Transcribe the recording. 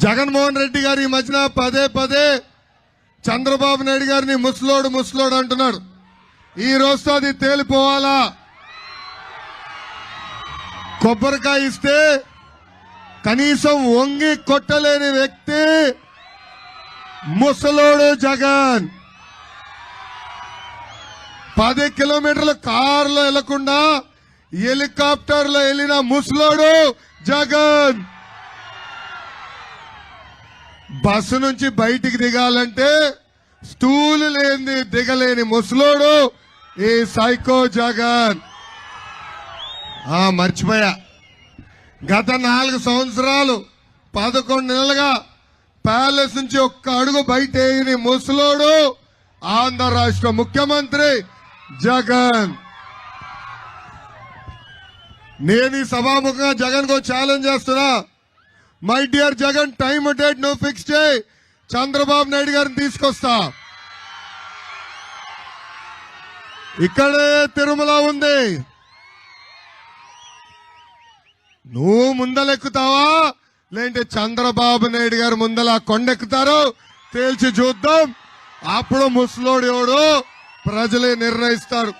జగన్మోహన్ రెడ్డి గారు ఈ మధ్యన పదే పదే చంద్రబాబు నాయుడు గారిని ముసలోడు అంటున్నాడు. ఈ రోజుతో అది తేలిపోవాలా. కొబ్బరికాయ ఇస్తే కనీసం వంగి కొట్టలేని వ్యక్తి ముసలోడు జగన్. 10 కిలోమీటర్ల కారులో వెళ్లకుండా హెలికాప్టర్లో వెళ్ళిన ముసలోడు జగన్. బస్సు నుంచి బయటికి దిగాలంటే స్టూలు లేని దిగలేని ముసలోడు ఈ సైకో జగన్. మర్చిపోయా, గత 4 సంవత్సరాలు 11 నెలలుగా ప్యాలెస్ నుంచి ఒక్క అడుగు బయట వేయని ముసలోడు ఆంధ్ర రాష్ట్ర ముఖ్యమంత్రి జగన్. నేను ఈ సభాముఖంగా జగన్ కు ఛాలెంజ్ చేస్తున్నా. My dear Jagan, time date నువ్వు ఫిక్స్ చేయి, చంద్రబాబు నాయుడు గారిని తీసుకొస్తా. ఇక్కడే తిరుమల ఉంది, నువ్వు ముందలెక్కుతావా లేదంటే చంద్రబాబు నాయుడు గారు ముందల కొండెక్కుతారో తేల్చి చూద్దాం. అప్పుడు ముసలోడు ఎవడో ప్రజలే నిర్ణయిస్తారు.